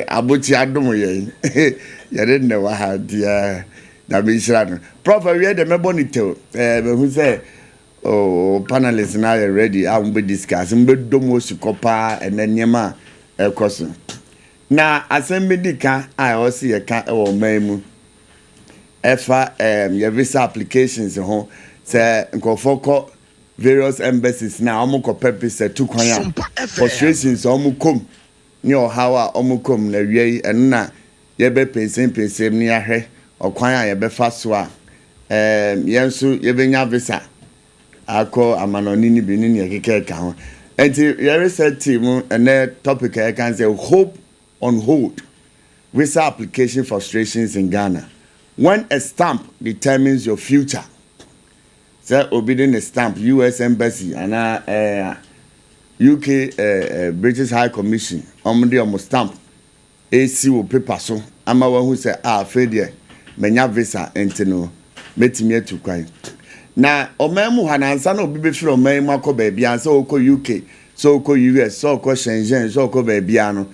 abuti adom ye ye didn't know had na be shira prof we dey me bonito me hu say oh panelists now ready am be discuss mbe domo sikopa enanyema ekoso na asem medika I also ye ka e wo man efa your visa applications ho say nkofoko various embassies now omuko purpose to kwan frustrations omukom ni ohawa omukom na wiei enna ye be pensem ni ahwe okwan a ye be fa so a yenso ye benya visa akọ amanoni ni binin ye keke ka ho enti ye research team and topic I can say hope on hold visa application frustrations in Ghana when a stamp determines your future. Say obedient a stamp US embassy and UK British High Commission omo stamp AC wo paper so ama wa hu say failure menya visa entino metimi atukwan na omemu hanansa na obi be firi omemu akoba bia so oko UK so oko US so oko Shenzhen so oko ba bia no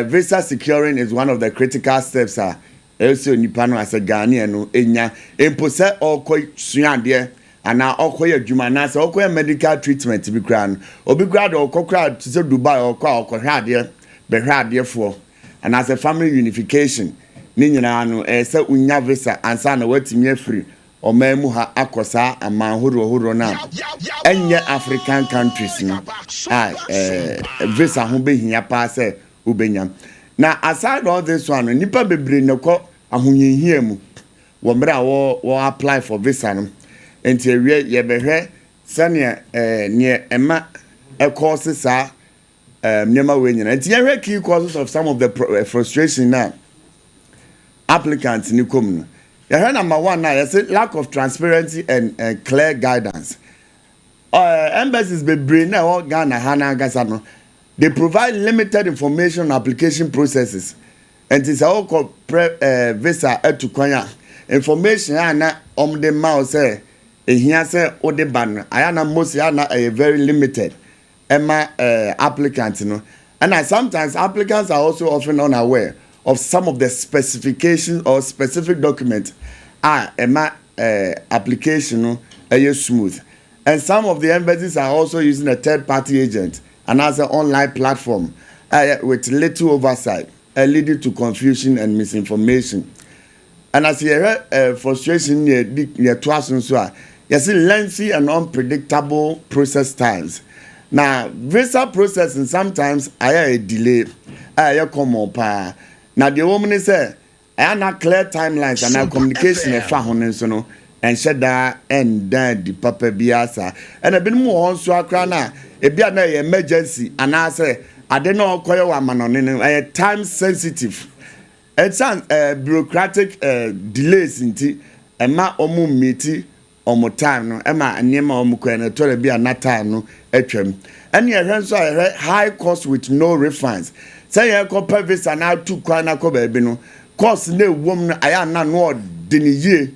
visa securing is one of the critical steps also nipa no as a Ghanaian no enya empose oko suade ana okoye adwuma na se okoye medical treatment bi kra no obi grad okokra to se Dubai okohwade be hwade fo and as a family unification ni nyina no se unya visa ansa na watimi afiri omemu ha akosa amanhoro na enye African countries no visa ho behia pa se ubenya na aside all this one nipa bebre ne ko ahonyehia mu wo mra wo apply for visa no enti ewie ye behwe sane ne ema e course sa nyema we nyina enti ye key causes of some of the frustration now applicants ni kom no ye number 1 now you say lack of transparency and clear guidance embassies be brain na Ghana hana gasa no they provide limited information on application processes and it's all visa etukwan information na the mouse say ehia say ode ban ayana most na very limited emma applicants no and sometimes applicants are also often unaware of some of the specifications or specific documents emma application no smooth and some of the embassies are also using a third party agent and as an online platform with little oversight leading to confusion and misinformation. And as you heard, frustration near twice so you see lengthy and unpredictable process times. Now, visa processing sometimes I delay. I come up. Now the woman say I not clear timelines and communication no and share that and then the papa biasa and a bit more on so akrana e bia na emergency and I say I don't know koyo wa manon time sensitive. It's bureaucratic delays inti ema omu meeti omu time no ema anyema omu ko na to bia na time no atwam and ye hwen so high cost with no refunds say ye ko visa na tu kwa na ko ba bi no cost na ewom no aya na no de ni yie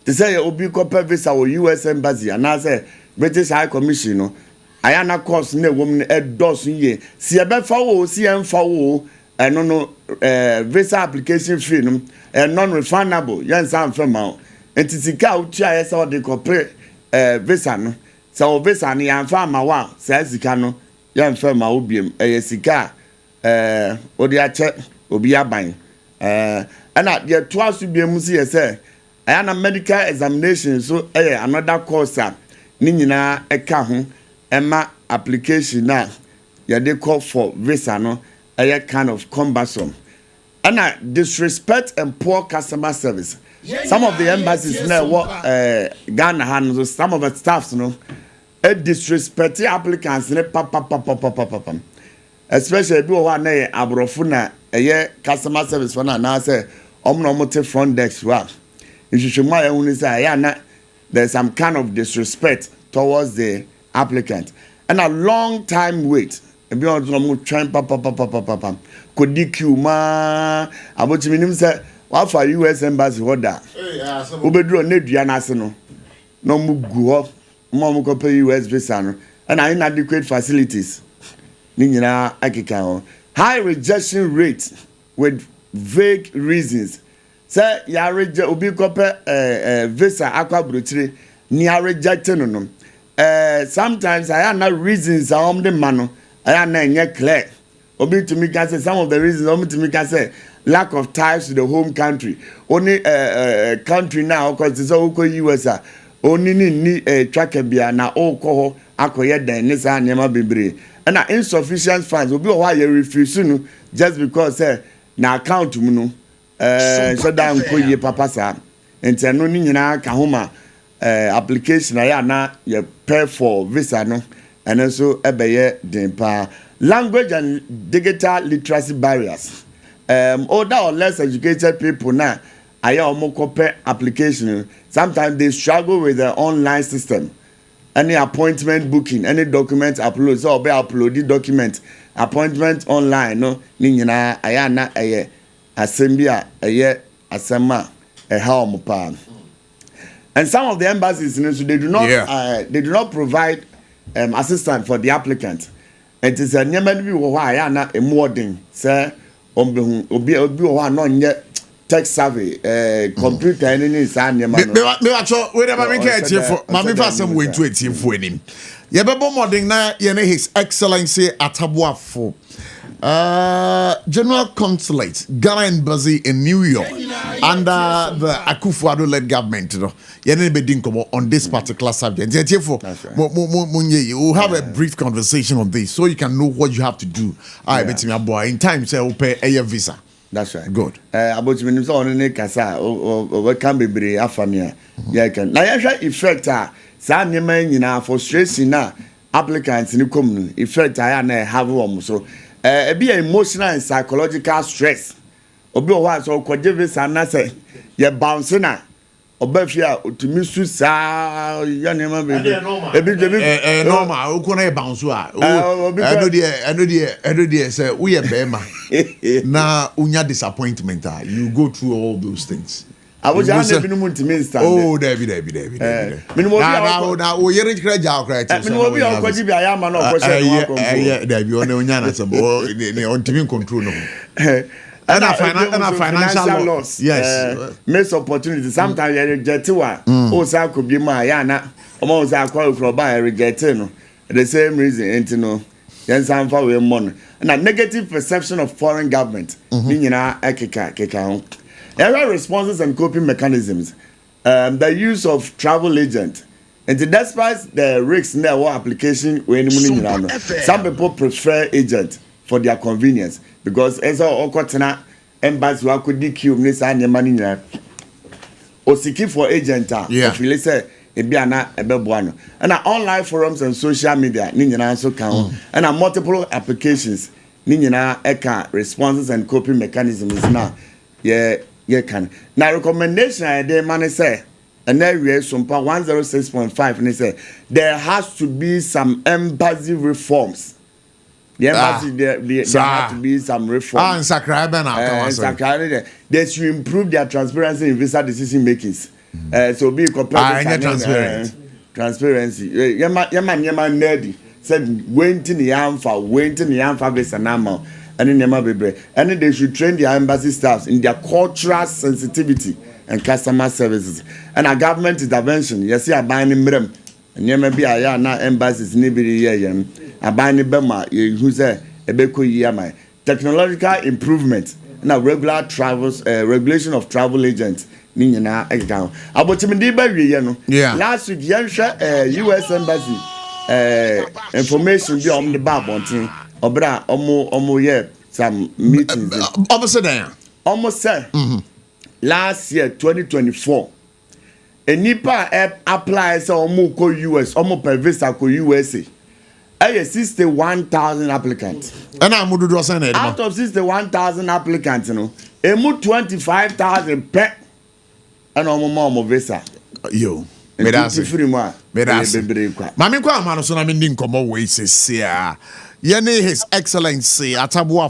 to say obi ko visa wo US embassy and I say British High Commission no aya na cost na ewom no edoso yie si e be fa wo si en fa wo no visa application fee no non refundable yan san fema entisika utia yesa o de corporate visa no so visa no yan fa ma wa sa sika no yan fema obiem sika o de ache obi aban ana de to aso biem si yese ayana medical examination so another course ni nyina eka ho ema application na ya de call for visa no kind of cumbersome and disrespect and poor customer service. Some of the embassies now what Ghana handles, some of the staffs disrespect applicants especially do one abrofuna customer service for now say omnomote front desk well. You should say there's some kind of disrespect towards the applicant and a long time wait. Ebi on no train papa could DQ ma abotimi nim say wa for US embassy order obedro na dua na ase no no mu gu ho mo ko pay US visa no and inadequate facilities ni nyina akeka ho high rejection rate with vague reasons. Say ya reject obi kope visa akwa brochire ni ya reject no. Sometimes I have no reasons the man I have not clear. Obi to me can say some of the reasons obi to me can say lack of ties to the home country. Only country now because it's all US only ni track bia na okọ akoye dan ni sa nyema bebre. And insufficient funds obi why you refuse no just because na account mu no so dan ko ye papa sa. Enti no ni nyina ka homa application ya na you pay for visa no and also ebeye den pa language and digital literacy barriers older or less educated people now aya omokope application sometimes they struggle with the online system any appointment booking any document upload so be upload the document appointment online no ni nyina aya na assembly eye asema help pa. And some of the embassies, you know, so they do not provide assistance for the applicant. It is a nyama bi wo ha ya na emoding say obi wo no nye tech savvy computer any sa nyama no. Me wa cho we never make it for mama fa some way to etifo anim. Ye bebo modern na ye ne His Excellency Atabuafo General Consulate, Ghana Embassy in New York, under the Akufo-Addo-led government, you know, on this particular subject. We'll have a brief conversation on this so you can know what you have to do. In time, say, pay a visa. That's right. Good. About me, so on the kasa, or can be very afamia. Yeah, can. Now, effect, some man, frustration, applicants in the community, effect, I have one so. Be emotional and psychological stress. Obi o wa so kwaje visa na say ye bounce na obafia otumi su sa ya nema be ebi normal o ko na e bounce a eno de say we ye bema na unya disappointment you go through all those things. I was just having no to minister. Oh, David. Now, we are in Kraja, right? We will be on Kwaji, I am an question. David, on the on TV control. And a financial loss. Yes. Missed opportunity. Sometimes you reject one. Also, could be my Yana. Almost I call for by rejecting. The same reason, and you know, then some for money. And a negative perception of foreign government. Meaning, Ekeka. Error responses and coping mechanisms. The use of travel agent. And despite the risks in their application, some people prefer agent for their convenience because as all Okotana embassy who could DQ and money or seeking for agent. If you say Ebiana Ebebuano and online forums and social media, Nina also count and multiple applications. Nina Eka responses and coping mechanisms now. Yeah, can. Now recommendation I did man say and area SOMPA 106.5 and they say there has to be some embassy reforms. The embassy there has to be some reforms. They should improve their transparency in visa decision makings. So be transparent. Transparency. Yama nerdy said waiting the Yamfa visa now. And in and they should train their embassy staffs in their cultural sensitivity and customer services. And a government intervention, yes, I buy in them. And you may be a now embassies, nibby, a buying Bema, who's a beko yamai. Technological improvement and a regular travels, regulation of travel agents. Nina account. About last week, US embassy information beyond the bar bonting. Obra omo yeah some meetings almost said last year 2024 a nipa applies omo ko US omo per visa ko USA 61,000 applicants and amudu do say na out of 61,000 applicants no emu 25,000 per and omo visa yo me that's mami kwa amano so na me ndi nkomo we sese a His Excellency Atabuafo